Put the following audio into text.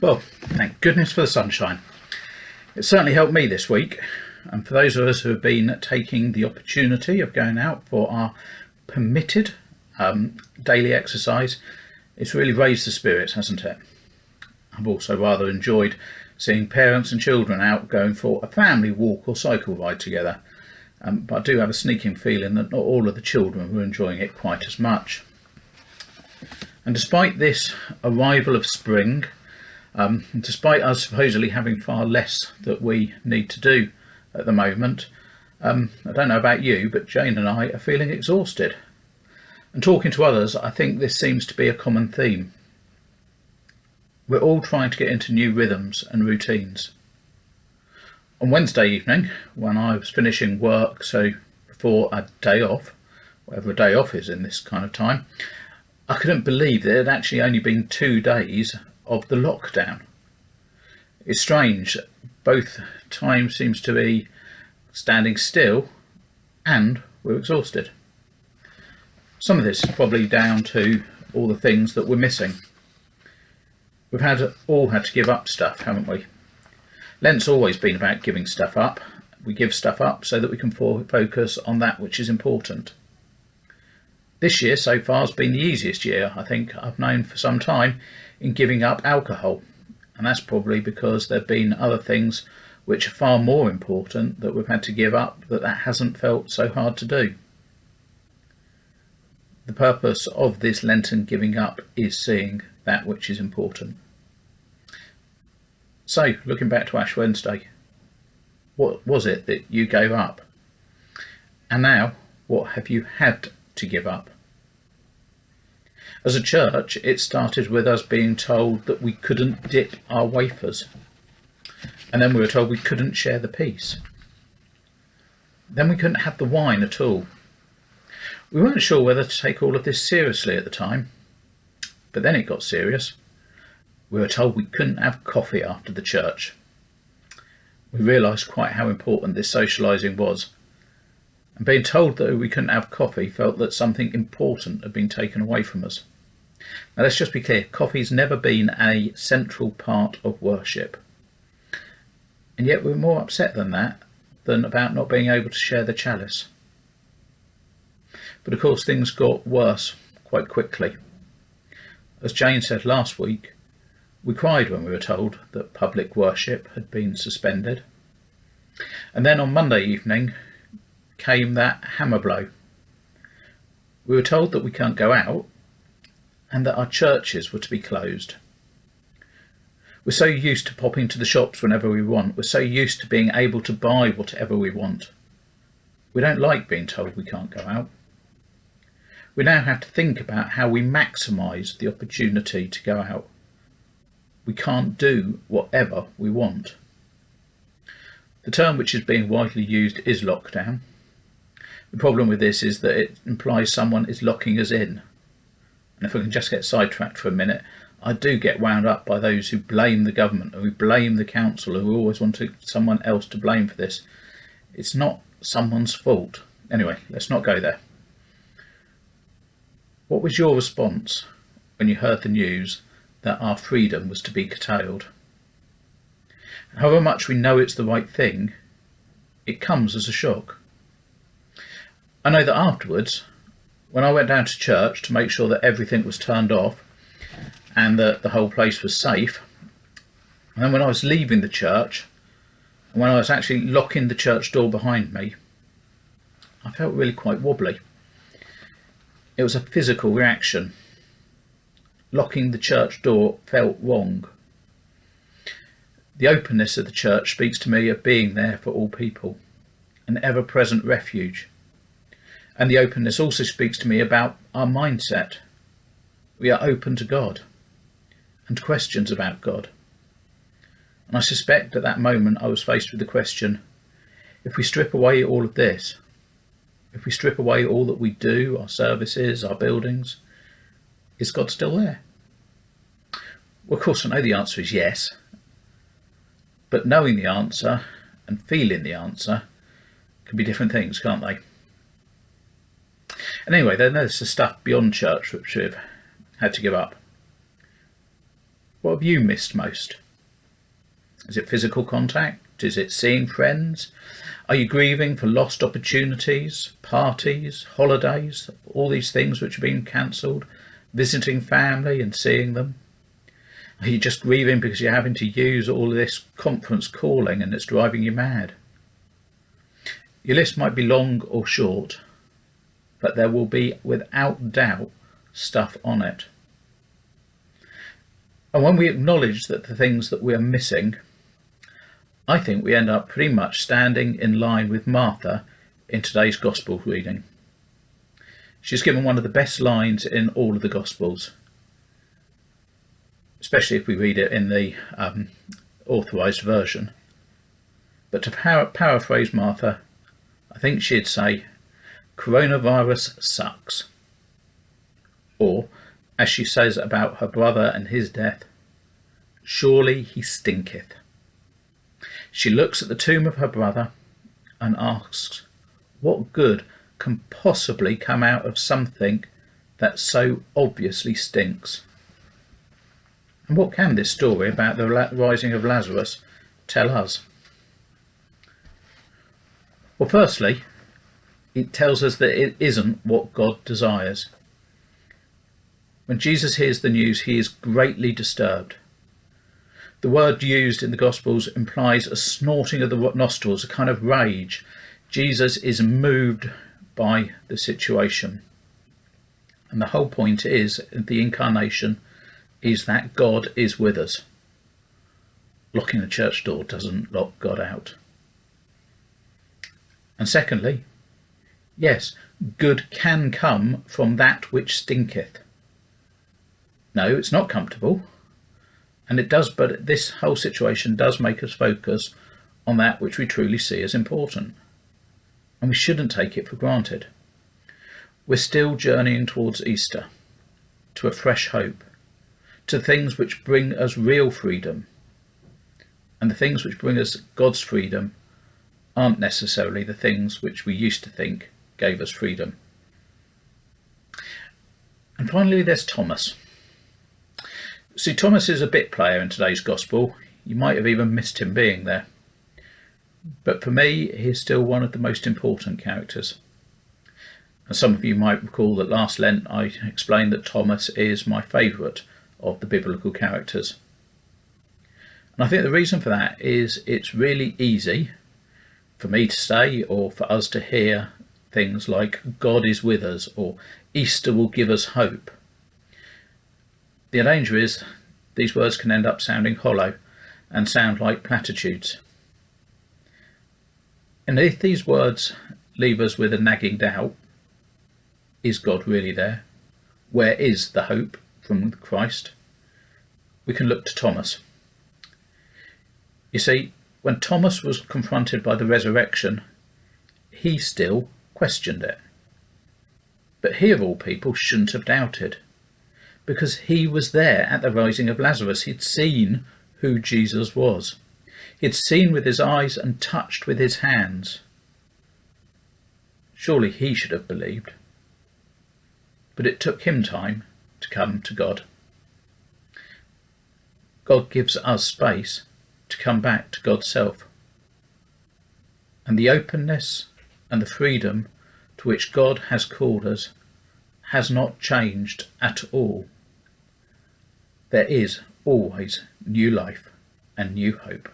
Well, thank goodness for the sunshine. It certainly helped me this week, and for those of us who have been taking the opportunity of going out for our permitted daily exercise, it's really raised the spirits, hasn't it? I've also rather enjoyed seeing parents and children out going for a family walk or cycle ride together, but I do have a sneaking feeling that not all of the children were enjoying it quite as much. And despite this arrival of spring, despite us supposedly having far less that we need to do at the moment, I don't know about you, but Jane and I are feeling exhausted. And talking to others, I think this seems to be a common theme. We're all trying to get into new rhythms and routines. On Wednesday evening, when I was finishing work, so before a day off, whatever a day off is in this kind of time, I couldn't believe that it had actually only been 2 days of the lockdown. It's strange, both time seems to be standing still and we're exhausted. Some of this is probably down to all the things that we're missing. We've all had to give up stuff, haven't we? Lent's always been about giving stuff up. We give stuff up so that we can focus on that which is important. This year so far has been the easiest year I think I've known for some time in giving up alcohol, and that's probably because there have been other things which are far more important that we've had to give up, that hasn't felt so hard to do. The purpose of this Lenten giving up is seeing that which is important. So, looking back to Ash Wednesday, what was it that you gave up? And now, what have you had to give up? As a church, it started with us being told that we couldn't dip our wafers. And then we were told we couldn't share the peace. Then we couldn't have the wine at all. We weren't sure whether to take all of this seriously at the time, but then it got serious. We were told we couldn't have coffee after the church. We realised quite how important this socialising was, and being told that we couldn't have coffee felt that something important had been taken away from us. Now let's just be clear, coffee's never been a central part of worship, and yet we're more upset than that than about not being able to share the chalice. But of course things got worse quite quickly. As Jane said last week, we cried when we were told that public worship had been suspended. And then on Monday evening came that hammer blow. We were told that we can't go out and that our churches were to be closed. We're so used to popping to the shops whenever we want. We're so used to being able to buy whatever we want. We don't like being told we can't go out. We now have to think about how we maximise the opportunity to go out. We can't do whatever we want. The term which is being widely used is lockdown. The problem with this is that it implies someone is locking us in. And if we can just get sidetracked for a minute, I do get wound up by those who blame the government, or who blame the council, or who always want someone else to blame for this. It's not someone's fault. Anyway, let's not go there. What was your response when you heard the news that our freedom was to be curtailed? However much we know it's the right thing, it comes as a shock. I know that afterwards, when I went down to church to make sure that everything was turned off and that the whole place was safe, and then when I was leaving the church, and when I was actually locking the church door behind me, I felt really quite wobbly. It was a physical reaction. Locking the church door felt wrong. The openness of the church speaks to me of being there for all people, an ever-present refuge. And the openness also speaks to me about our mindset. We are open to God and questions about God. And I suspect at that moment I was faced with the question, if we strip away all of this, if we strip away all that we do, our services, our buildings, is God still there? Well, of course I know the answer is yes, but knowing the answer and feeling the answer can be different things, can't they? And anyway, then there's the stuff beyond church which we've had to give up. What have you missed most? Is it physical contact? Is it seeing friends? Are you grieving for lost opportunities, parties, holidays, all these things which have been cancelled, visiting family and seeing them? Are you just grieving because you're having to use all of this conference calling and it's driving you mad? Your list might be long or short, but there will be, without doubt, stuff on it. And when we acknowledge that the things that we are missing, I think we end up pretty much standing in line with Martha in today's Gospel reading. She's given one of the best lines in all of the Gospels, especially if we read it in the authorised version. But to paraphrase Martha, I think she'd say, "Coronavirus sucks." Or, as she says about her brother and his death, "Surely he stinketh." She looks at the tomb of her brother and asks, what good can possibly come out of something that so obviously stinks? And what can this story about the rising of Lazarus tell us? Well, firstly, it tells us that it isn't what God desires. When Jesus hears the news, he is greatly disturbed. The word used in the Gospels implies a snorting of the nostrils, a kind of rage. Jesus is moved by the situation. And the whole point is, the incarnation is that God is with us. Locking the church door doesn't lock God out. And secondly, yes, good can come from that which stinketh. No, it's not comfortable. And it does, but this whole situation does make us focus on that which we truly see as important. And we shouldn't take it for granted. We're still journeying towards Easter, to a fresh hope, to things which bring us real freedom. And the things which bring us God's freedom aren't necessarily the things which we used to think gave us freedom. And finally, there's Thomas. See, Thomas is a bit player in today's Gospel. You might have even missed him being there. But for me, he's still one of the most important characters. And some of you might recall that last Lent I explained that Thomas is my favourite of the biblical characters. And I think the reason for that is it's really easy for me to say, or for us to hear, things like God is with us or Easter will give us hope. The danger is these words can end up sounding hollow and sound like platitudes. And if these words leave us with a nagging doubt, is God really there? Where is the hope from Christ? We can look to Thomas. You see, when Thomas was confronted by the resurrection, he still questioned it. But he of all people shouldn't have doubted, because he was there at the rising of Lazarus. He'd seen who Jesus was. He'd seen with his eyes and touched with his hands. Surely he should have believed. But it took him time to come to God. God gives us space to come back to God's self. And the openness and the freedom to which God has called us has not changed at all. There is always new life and new hope.